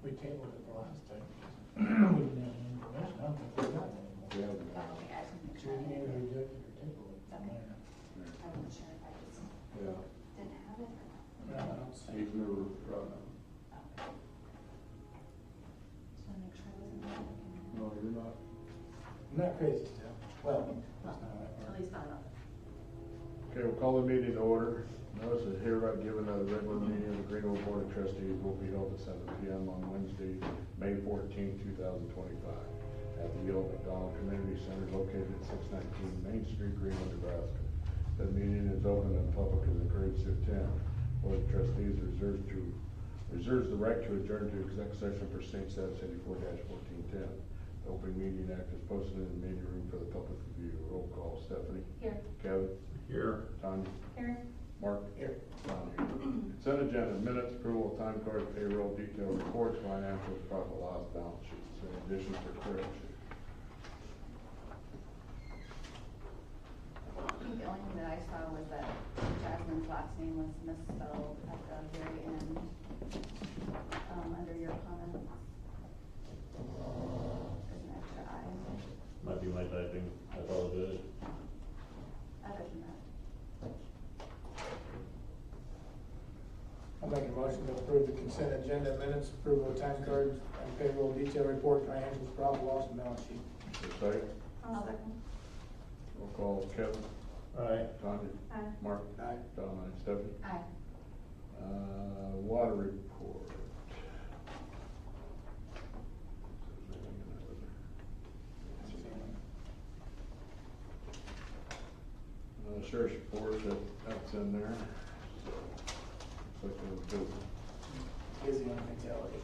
We tabled it the last time. We didn't have any information. I don't think we got any more. Yeah. Okay, I just want to make So sure. we either reject it or table it. Okay. I wasn't sure if I just Yeah. didn't have it or not. No, I don't see. He's never brought it. Okay. Just want to make sure I wasn't looking. No, you're not. I'm not crazy still. Well, that's not how that At works. least not enough. Okay, we'll call the meeting to order. Notice is hereby given that the regular meeting of the Greenwood Board of Trustees will be held at 7 p.m. on Wednesday, May 14, 2025, at the Old McDonald Community Center located at 619 Main Street, Greenwood, Nebraska. The meeting is open and the public is encouraged to attend. Board of Trustees reserves the right to adjourn to exec session for State Statute 74-1410. The Open Meeting Act is posted in the meeting room for the public review. Roll call. Stephanie? Here. Kevin? Here. Tanya? Here. Mark? Here. Ron here. Consent agenda, minutes, approval of time cards, payroll, detailed reports, financials, profit loss, balance sheets, any additions or corrections? I think the only thing that I saw was that Jasmine's last name was misspelled at the very end, under your comments. There's an extra I. Might be my typing, I apologize. Other than that. I'll make a motion to approve the consent agenda minutes, approval of time cards, and payroll detail report, financials, profit loss, and balance sheet. Is there a second? I'll second. Roll call. Kevin? Aye. Tanya? Aye. Mark? Aye. Don, aye. Stephanie? Aye. Water report. Sheriff's report, that's in there. Looks like it was good. Busy on mentality.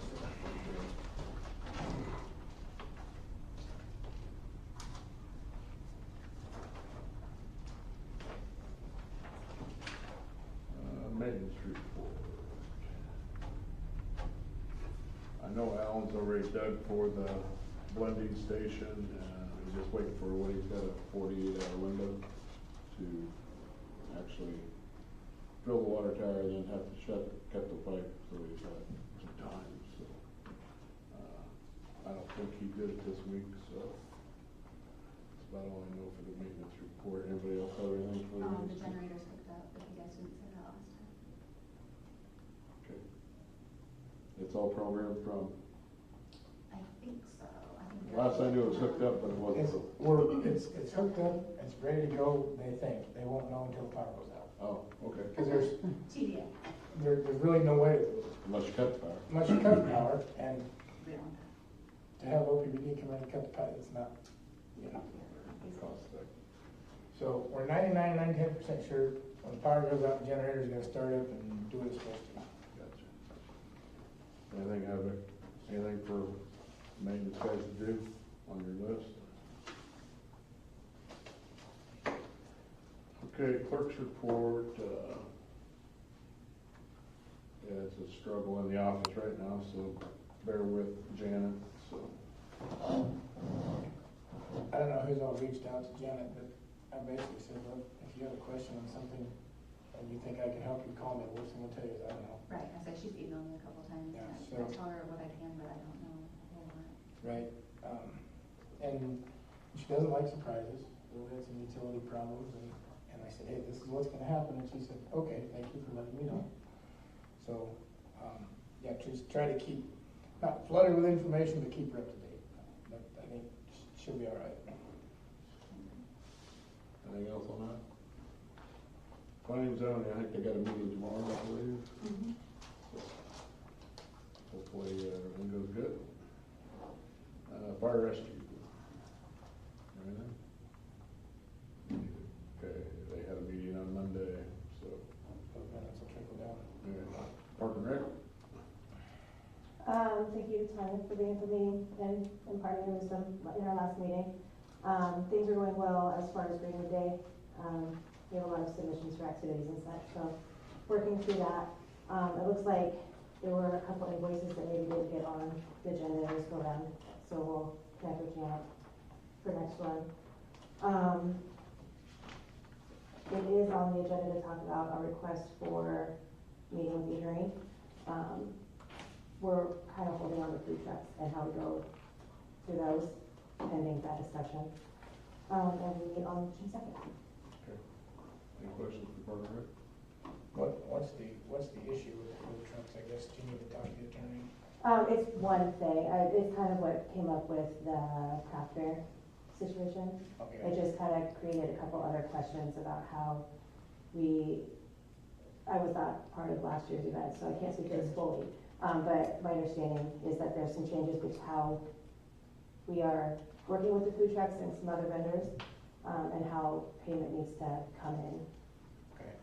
Maintenance report. I know Alan's already dug for the blending station, he's just waiting for what he's got a 48-hour window to actually fill the water tower, then have to cut the pipe, so he's got some time, so. I don't think he did it this week, so. That's about all I know for the maintenance report. Anybody else have anything for the The maintenance? generator's hooked up, but you guys didn't say that last time. Okay. It's all programmed from, I think so. I think last I knew it was hooked up, but it wasn't. It's hooked up, it's ready to go, they think. They won't know until the power goes out. Oh, okay. Because there's TDA. there's really no way to, Unless you cut the power. unless you cut the power, and We don't have. to have OPBD come in and cut the pipe, it's not, you know. Cost effective. So we're 99.9% sure when the power goes out, the generator's gonna start up and do what it's supposed to. Gotcha. Anything for maintenance guys to do on your list? Okay, clerk's report, yeah, it's a struggle in the office right now, so bear with Janet, so. I don't know who's all reached out to Janet, but I basically said, look, if you have a question on something and you think I can help you, call me. Worst thing I'll tell you is I don't know. Right, I said she's emailed me a couple times, Yeah, and I so- tell her what I can, but I don't know a whole lot. Right? And she doesn't like surprises. We had some utility problems, and I said, hey, this is what's gonna happen, and she said, okay, thank you for letting me know. So, yeah, just try to keep, not flood her with information, but keep her up to date. But I think she'll be all right. Anything else on that? Planning and zoning, I think they got a meeting tomorrow, I believe. So, hopefully, everything goes good. Fire rescue. Anything? Okay, they had a meeting on Monday, so. Those minutes will trickle down. Yeah. Park and Rec? Thank you, Tanya, for being for me and imparting your wisdom in our last meeting. Things are going well as far as Greenwood Day. We have a lot of submissions for activities and such, so working through that. It looks like there were a couple invoices that maybe didn't get on the agenda this go around, so we'll connect with Janet for next one. It is on the agenda to talk about a request for meeting with the attorney. We're kind of holding on the food trucks and how we go through those pending that discussion. And we meet on June 2nd. Okay. Any questions for Partner Rick? What's the issue with the food trucks? I guess, do you need to talk to the attorney? It's one thing. It's kind of what came up with the craft fair situation. Okay. It just kind of created a couple other questions about how I was not part of last year's event, so I can't speak to this fully. But my understanding is that there's some changes with how we are working with the food trucks and some other vendors, and how payment needs to come in. Okay.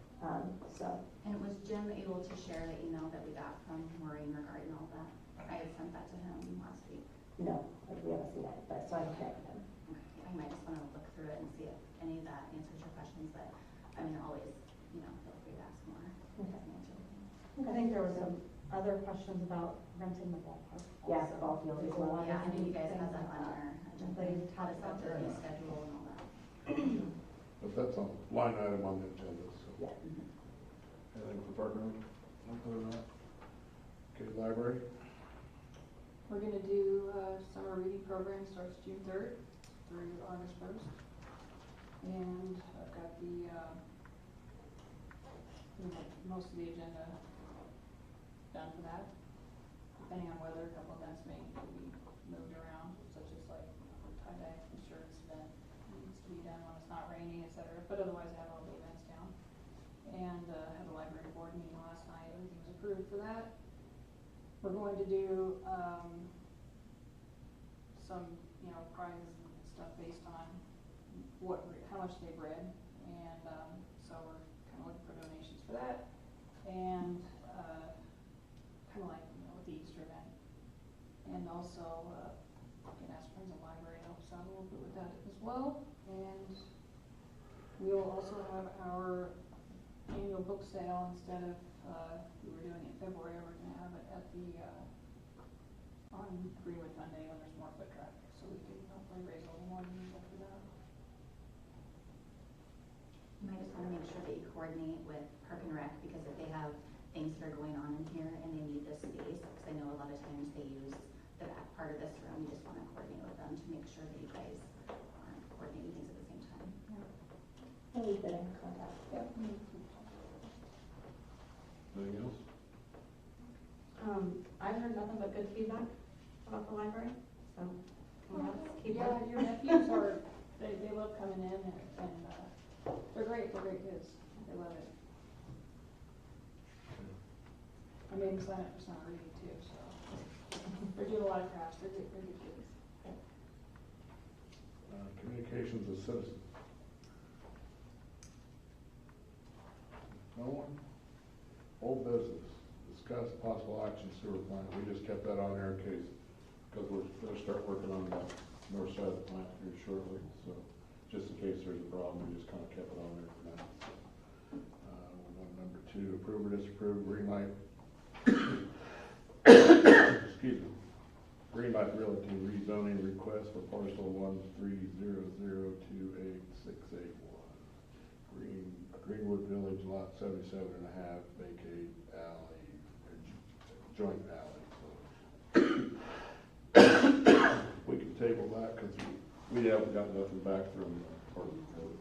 So, And was Jim able to share the email that we got from Maureen regarding all that? I had sent that to him last week. no, we haven't seen it, but so I can connect with him. I might just wanna look through it and see if any of that answers your questions, but, I mean, always, feel free to ask more. It doesn't answer everything. I think there were some other questions about renting the ballpark. Yeah, also. ball field as There's a well. lot Yeah, I of know you guys things have that like on your agenda. They How talked to set about the that. fee schedule and all that. But that's a line item on the agenda, so. Yeah. Anything for Partner Rick? Nothing on that? Okay, library? We're gonna do summer reading program, starts June 3rd through August 1st. And I've got most of the agenda done for that. Depending on weather, a couple events may need to be moved around, such as like tie-dye shirts event needs to be done when it's not raining, etc. But otherwise, I have all the events down. And had a library board meeting last night, everything was approved for that. We're going to do some, prizes and stuff based on how much they've read, and so we're kind of looking for donations for that, and kind of like with the Easter event, and also can ask friends of the library to help us out a little bit with that as well, and we'll also have our annual book sale. Instead of we were doing it in February, we're going to have it at the on Greenwood Fund Day when there's more foot traffic, so we can hopefully raise a little more money for that. You might just wanna make sure that you coordinate with Park and Rec, because if they have things that are going on in here and they need this space, because I know a lot of times they use the back part of this room, you just wanna coordinate with them to make sure that you guys aren't coordinating things at the same time. And we've been in contact. Yep. Anything else? I've heard nothing but good feedback about the library, so congrats, keep Yeah, up. your nephews they love coming in, and they're great kids, they love it. I made them sign up for summer reading too, so they're doing a lot of crafts, they're good kids. Communications with citizens. No one? Old business, discuss possible action sewer plant, we just kept that on there in case, because we're gonna start working on the north side of the plant here shortly, so just in case there's a problem, we just kinda kept it on there for now. Number 2, approve or disapprove green light. Excuse me. Green Light Realty rezoning request for parcel 130028681. Greenwood Village, lot 77.5, vacate alley, joint alley. So we can table that because we haven't got nothing back from the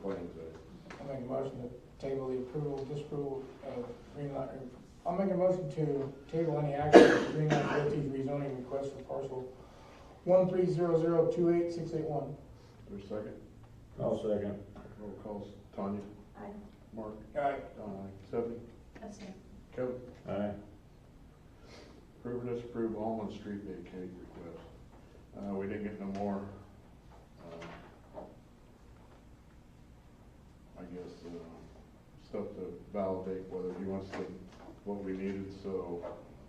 plans there. I'll make a motion to table the approval, disapproval of Green Light. I'll make a motion to table any action on Green Light Realty's rezoning request for parcel 130028681. There's a second? I'll second. Roll call, Tanya? Aye. Mark? Aye. Stephanie? Abstain. Kevin? Aye. Approve or disapprove Almond Street vacate request. We didn't get no more, stuff to validate whether he wants to, what we needed, so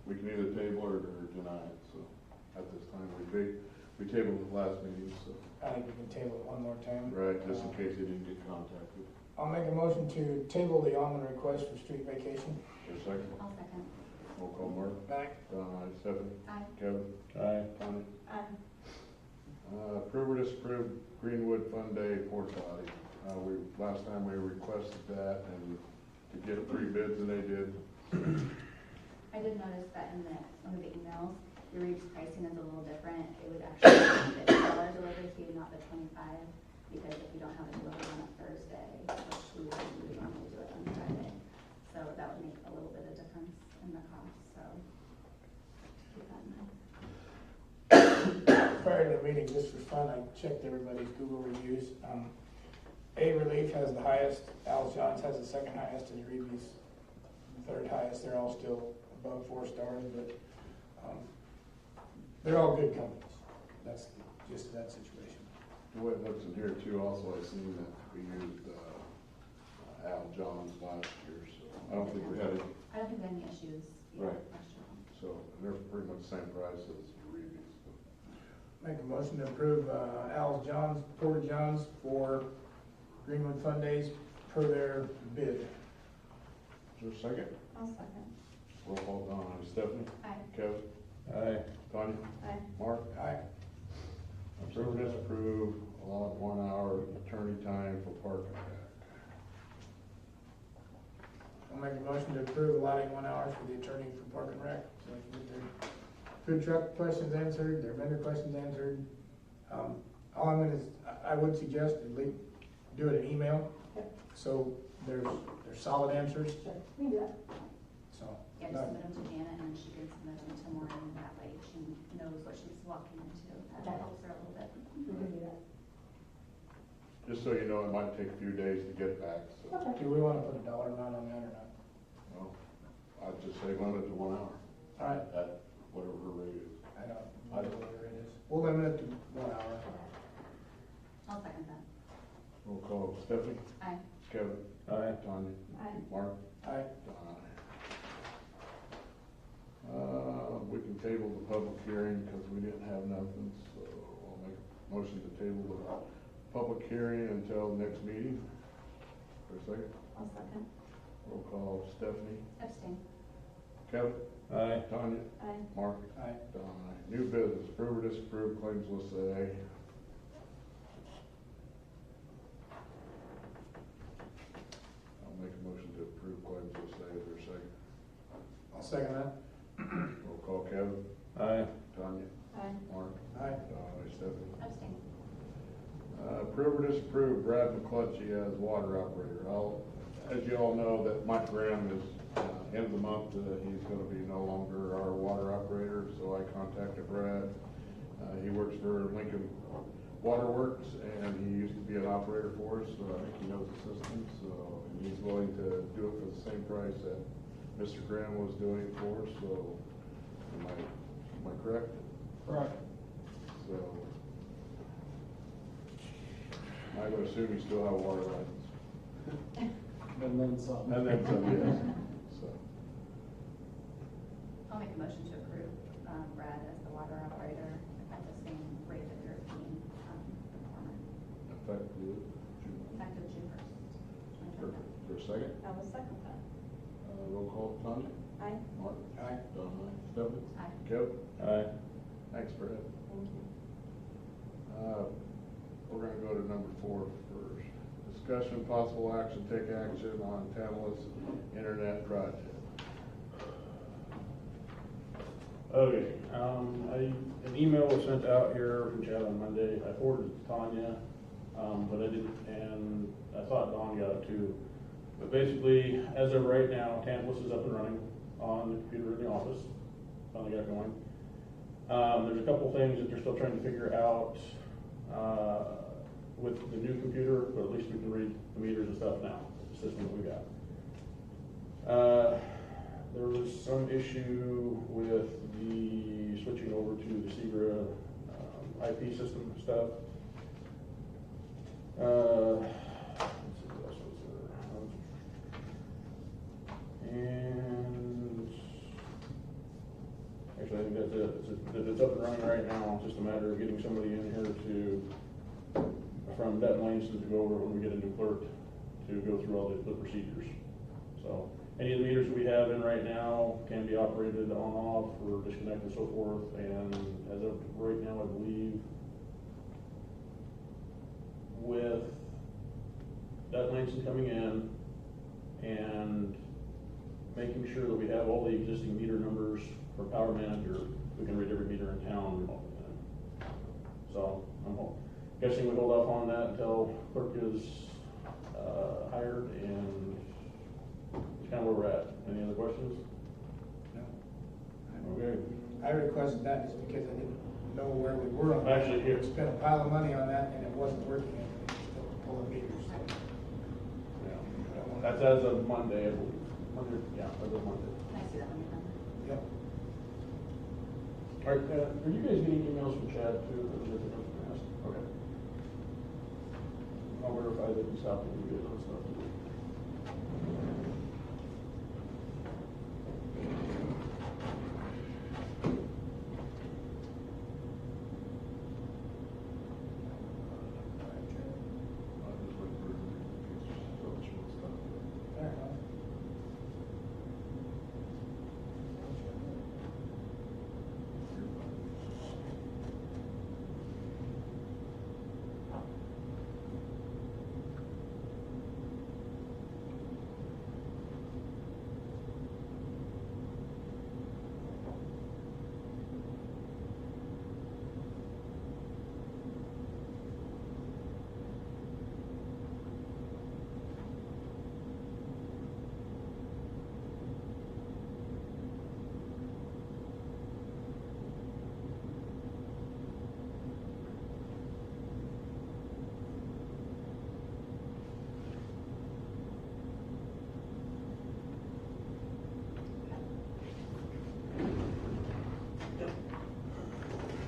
we can either table or deny it, so at this time, we tabled it last meeting, so. I think we can table it one more time. Right, just in case he didn't get contacted. I'll make a motion to table the almond request for street vacation. For a second, I'll second. roll call, Mark? Aye. Don, Stephanie? Aye. Kevin? Aye. Tony? Approve or disapprove Greenwood Fun Day porta potty. Last time we requested that and to get 3 bids and they did. I did notice that in one of the emails, the Reeves pricing is a little different. It would actually be $50 delivery fee, not the 25, because if you don't have it delivered on a Thursday, which we would normally do it on Friday, so that would make a little bit of difference in the cost, so keep that in mind. Prior to the meeting, just for fun, I checked everybody's Google reviews. A Relief has the highest, Al Johns has the second highest, and Reeves third highest. They're all still above 4 stars, but they're all good companies. That's just that situation. The way it looks in here too, also I seen that we used Al Johns last year, so I don't think we had any. I don't think we have any issues. Right. So they're pretty much the same price as Reeves. Make a motion to approve Al Johns, Porter Johns for Greenwood Fun Days per their bid. Is there a second? I'll second. Roll call Donna. Stephanie? Aye. Kevin? Aye. Tanya? Aye. Mark? Aye. Approve or disapprove, allot 1 hour attorney time for parking deck. I'll make a motion to approve allotting 1 hour for the attorney for Park and Rec, so they can get their food truck questions answered, their vendor questions answered. All I'm gonna, I would suggest at least do it in email, Yep. so there's solid answers, Sure, we can do that. so. Yeah, just submit them to Janet and then she can submit them to Maureen, that way she knows what she's walking into. That helps her a little bit. We can do that. Just so you know, it might take a few days to get back, so, Okay. Do we wanna put a dollar amount on that or not? well, I'd just say limit it to 1 hour All right, at whatever her rate is. I don't know whatever it is. We'll limit it to 1 hour. I'll second that. Roll call Stephanie? Aye. Kevin? Aye. Tanya? Aye. Mark? Aye. We can table the public hearing because we didn't have nothing, so I'll make a motion to table the public hearing until next meeting. For a second, I'll second. roll call Stephanie, Abstain. Kevin, Aye. Tanya, Aye. Mark, Aye. Donna. New business, approve or disapprove claims list A. I'll make a motion to approve claims list A. Is there a second? I'll second that. Roll call Kevin, Aye. Tanya, Aye. Mark, Aye. Donna, Stephanie. Abstain. Approve or disapprove Brad McClutchy as water operator. As you all know, that Mike Graham is, end of the month, he's gonna be no longer our water operator, so I contacted Brad. He works for Lincoln Waterworks, and he used to be an operator for us, so I think he knows the system, so, and he's willing to do it for the same price that Mr. Graham was doing it for us, so, am I correct? Right. So, I would assume you still have a water license. And then some. And then some, yes. So, I'll make a motion to approve Brad as the water operator at the same rate that we were paying the former, effective June. effective June 1st. Perfect. Is there a second? I will second that. Roll call, Tanya? Aye. Mark? Aye. Donna? Stephanie? Aye. Kevin? Aye. Thanks, Brad. Thank you. We're gonna go to number 4 first. Discussion, possible action, take action on Tantalus Internet project. Okay, an email was sent out here from Chad on Monday. I forwarded it to Tanya, but I didn't, and I thought Dawn got it too. But basically, as of right now, Tantalus is up and running on the computer in the office. Finally got it going. There's a couple things that they're still trying to figure out with the new computer, but at least we can read the meters and stuff now, the system that we got. There was some issue with the switching over to the Segra IP system stuff. Let's see what else was there. And actually, I think that's it. It's up and running right now. It's just a matter of getting somebody in here from Denton Langston to go over when we get a new clerk to go through all the procedures. So any of the meters we have in right now can be operated on, off, or disconnect and so forth. And as of right now, I believe with that Langston coming in and making sure that we have all the existing meter numbers for power manager. We can read every meter in town remotely. So I'm guessing we hold off on that until clerk is hired, and it's kind of where we're at. Any other questions? No. Okay. I requested that just because I didn't know where we were on that. Actually, here. We spent a pile of money on that and it wasn't working, and we still pulling meters, so. Yeah. That's as of Monday, I believe. Monday, yeah, as of Monday. Can I see that when you're done? Yep. All right, are you guys getting emails from Chad too? Or is it the notes from us? Okay. I'll verify that he's helping you get those stuff. Fair enough.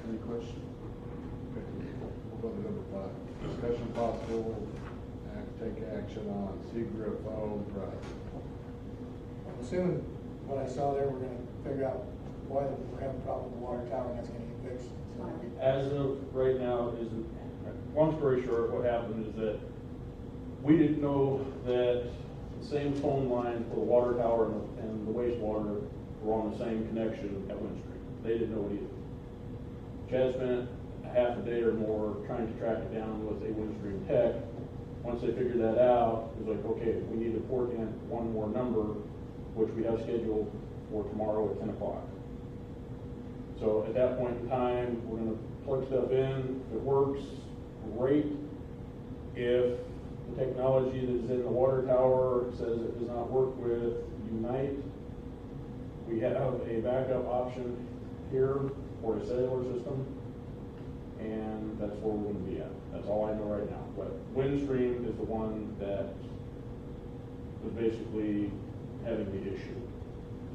Any questions? Okay, we'll go to number 5. Discussion possible take action on Seagrip phone project. I'm assuming what I saw there, we're gonna figure out why we're having a problem with the water tower, and that's gonna get fixed. So, As of right now, long story short, what happened is that we didn't know that the same phone line for the water tower and the wastewater were on the same connection at Windstream. They didn't know it either. Chad spent a half a day or more trying to track it down with a Windstream tech. Once they figured that out, it was like, okay, we need to port in one more number, which we have scheduled for tomorrow at 10 o'clock. So at that point in time, we're gonna plug stuff in. If it works, great. If the technology that's in the water tower says it does not work with Unite, we have a backup option here for a cellular system, and that's where we're gonna be at. That's all I know right now. But Windstream is the one that was basically having the issue.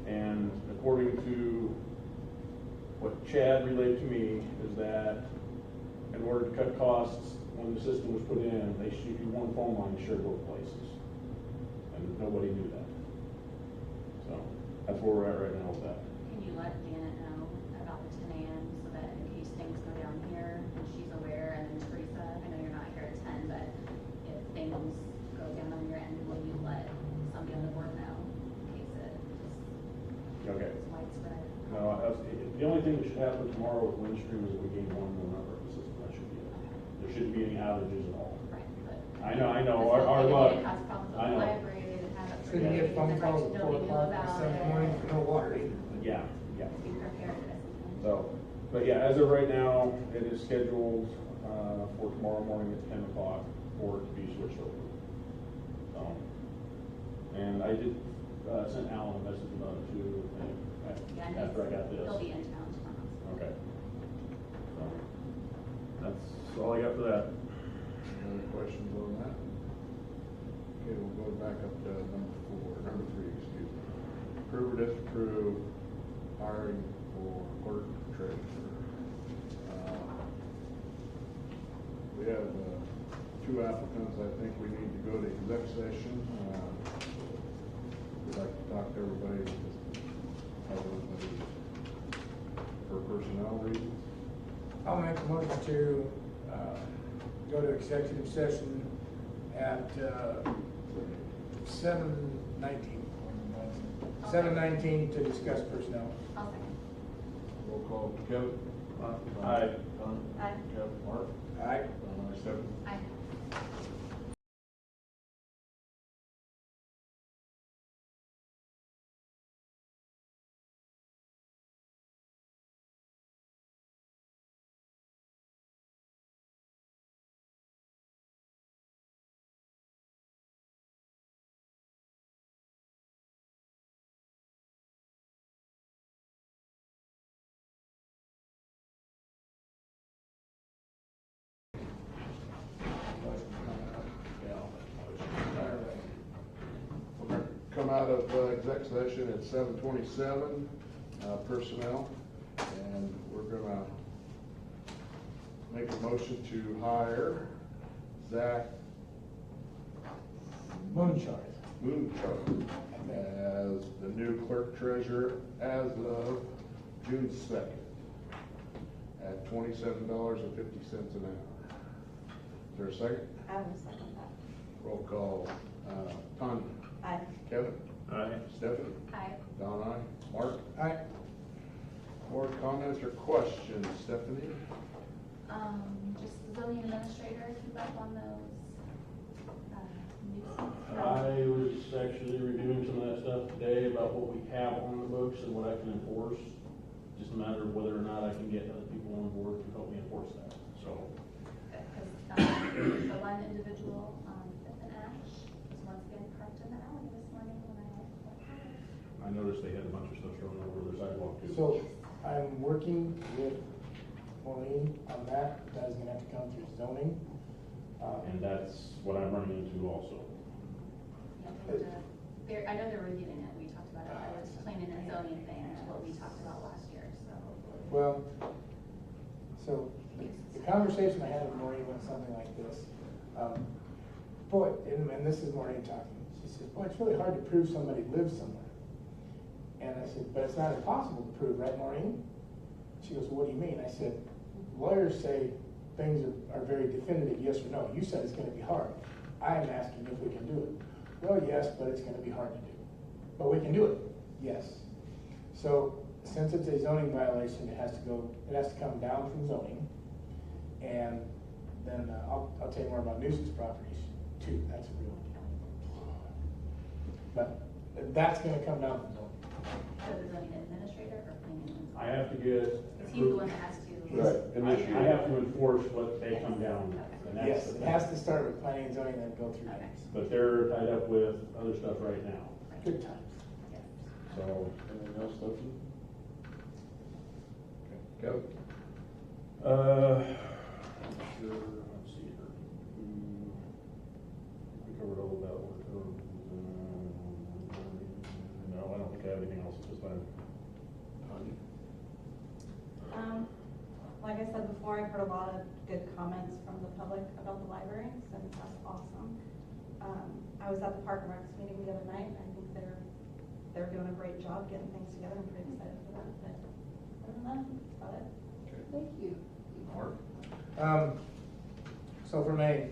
And according to what Chad relayed to me is that in order to cut costs, when the system was put in, they should do one phone line shared both places. And nobody knew that. So that's where we're at right now with that. Can you let Janet know about the 10 a.m. so that in case things go down here and she's aware, and then Teresa, I know you're not here at 10, but if things go down on your end, will you let somebody on the board know in case it just Okay. is widespread? No, the only thing that should happen tomorrow with Windstream is that we gain one more number of the system. That should be it. There shouldn't be any outages at all. Right, but. I know, Because our maybe luck. it caused problems with I the know. library, they didn't have it for shouldn't days, get phone and calls like, at 4 nobody knew o'clock on about Sunday it. morning for no water either. Yeah, yeah. Be prepared for this weekend. So, but yeah, as of right now, it is scheduled, for tomorrow morning at 10 o'clock for it to be switched over. So, and I did, send Alan a message about it too, Yeah, and after I got this. He'll be in town tomorrow. Okay. So, that's all I got for that. Any other questions on that? Okay, we'll go back up to number 3, excuse me. Approve or disapprove hiring for clerk treasurer. We have 2 applicants. I think we need to go to exec session. We'd like to talk to everybody, just have everybody for personnel reasons. I'll make a motion to, go to executive session at, 7:19. 7:19 to discuss personnel. I'll second. Roll call, Kevin? Aye. Don? Aye. Jeff? Mark? Aye. Stephanie? Aye. out of exec session at 7:27, personnel, and we're gonna make a motion to hire Zach Moonshine. Moonchart as the new clerk treasurer as of June 2nd at $27.50 an hour. Is there a second? I will second that. Roll call, Tanya. Aye. Kevin? Aye. Stephanie? Hi. Don, aye. Mark? Aye. Board comments or questions? Stephanie? Just the zoning administrator, keep up on those, nuisance. I was actually reviewing some of that stuff today about what we have on the books and what I can enforce. Just a matter of whether or not I can get other people on board to help me enforce that, so. Because, the one individual, Fifth and Ash, was once again parked in the alley this morning when I went to work. I noticed they had a bunch of stuff thrown over their sidewalk too. So I'm working with Maureen on that. That is gonna have to come through zoning. And that's what I'm running into also. I know they're reviewing it, we talked about it, I was planning a zoning thing, what we talked about last year, so. Well, so the conversation I had with Maureen went something like this. Boy, and this is Maureen talking, she says, boy, it's really hard to prove somebody lives somewhere. And I said, but it's not impossible to prove, right, Maureen? She goes, well, what do you mean? I said, lawyers say things are very definitive, yes or no. You said it's gonna be hard. I'm asking if we can do it. Well, yes, but it's gonna be hard to do. But we can do it, yes. So since it's a zoning violation, it has to come down from zoning. And then I'll tell you more about nuisance properties too, that's a real deal. But that's gonna come down from zoning. So the zoning administrator or planning and zoning? I have to get. Because he's the one that has to. Right, initiate. I have to enforce what they come down. And that's Yes, the it thing. has to start with planning and zoning, then go through Okay. next. But they're tied up with other stuff right now, Good times. so. Anything else, Stephanie? Okay. Kevin? Sure, let's see here. We covered all of that one. No, I don't think I have anything else at this time. Tanya? Like I said before, I've heard a lot of good comments from the public about the library, so that's awesome. I was at the Park and Recs meeting the other night, and I think they're doing a great job getting things together. I'm pretty excited for that, but other than that, that's about it. Okay. Thank you. Mark? So from a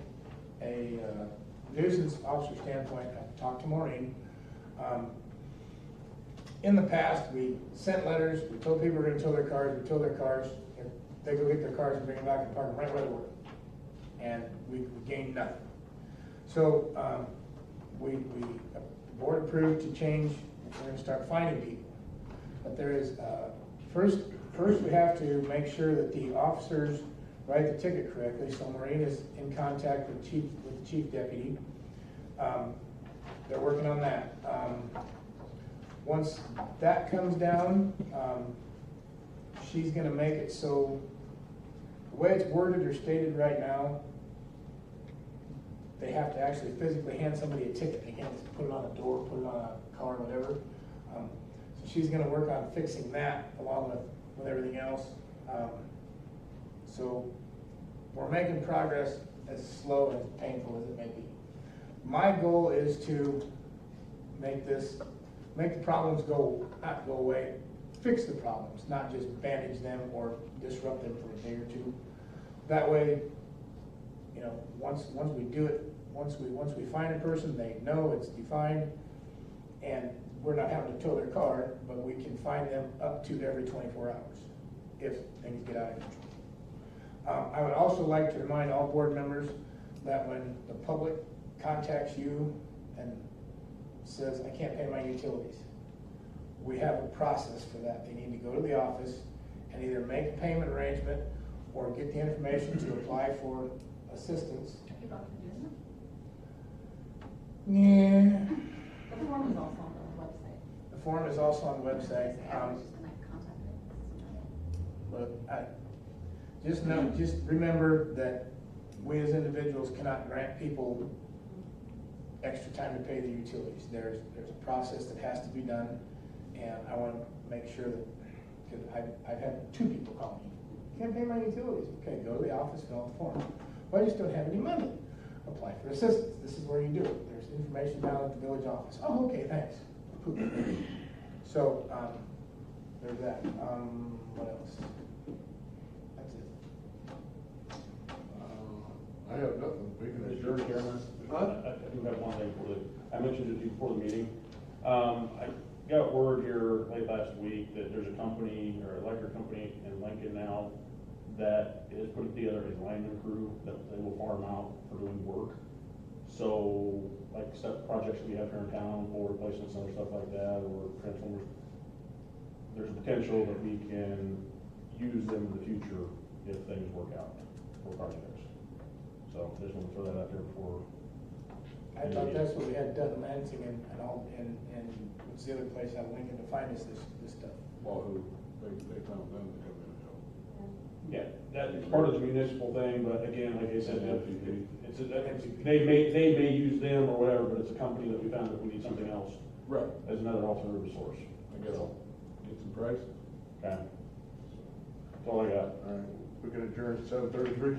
nuisance officer standpoint, I've talked to Maureen. In the past, we sent letters, we told people we're gonna tow their cars, we tow their cars, and they go get their cars and bring them back and park them right where they were. And we gained nothing. So, the board approved to change, we're gonna start finding people. But there is, first we have to make sure that the officers write the ticket correctly, so Maureen is in contact with the chief deputy. They're working on that. Once that comes down, she's gonna make it so, the way it's worded or stated right now, they have to actually physically hand somebody a ticket. They can't just put it on a door, put it on a car, whatever. So she's gonna work on fixing that along with everything else. So we're making progress, as slow and as painful as it may be. My goal is to make the problems not go away, fix the problems, not just bandage them or disrupt them for a day or two. That way, you know, once we do it, once we find a person, they know it's defined, and we're not having to tow their car, but we can find them up to every 24 hours if things get out of control. I would also like to remind all board members that when the public contacts you and says, I can't pay my utilities, we have a process for that. They need to go to the office and either make a payment arrangement or get the information to apply for assistance. Are people out there doing Yeah. The form is also on the website. The form is also on the that? website. I was just gonna contact it. But just remember that we as individuals cannot grant people extra time to pay the utilities. There's a process that has to be done, and I want to make sure that, because I've had 2 people call me, can't pay my utilities. Okay, go to the office, fill out the form. Well, I just don't have any money. Apply for assistance. This is where you do it. There's information down at the village office. Oh, okay, thanks. So, there's that. What else? That's it. I have nothing, we can Mr. adjourn. Chairman, Huh? I do have one thing I mentioned it before the meeting. I got word here late last week that there's a company, or electric company in Lincoln now, that is putting together a lineman crew that they will farm out for doing work. So, like stuff, projects we have here in town, or replacements and other stuff like that, or transformers, there's a potential that we can use them in the future if things work out for projects. So, just want to throw that out there before. I thought that's what we had done in Lansing and all, and what's the other place out of Lincoln to find us this stuff? Well, they found them to come in and help. Yeah, that's part of the municipal thing, but again, like I said, FPP. they may use them or whatever, but it's a company that we found if we need something else Right. as another alternative source. I guess I'll get some prices. Okay. That's all I got. All right, we can adjourn at 7:33.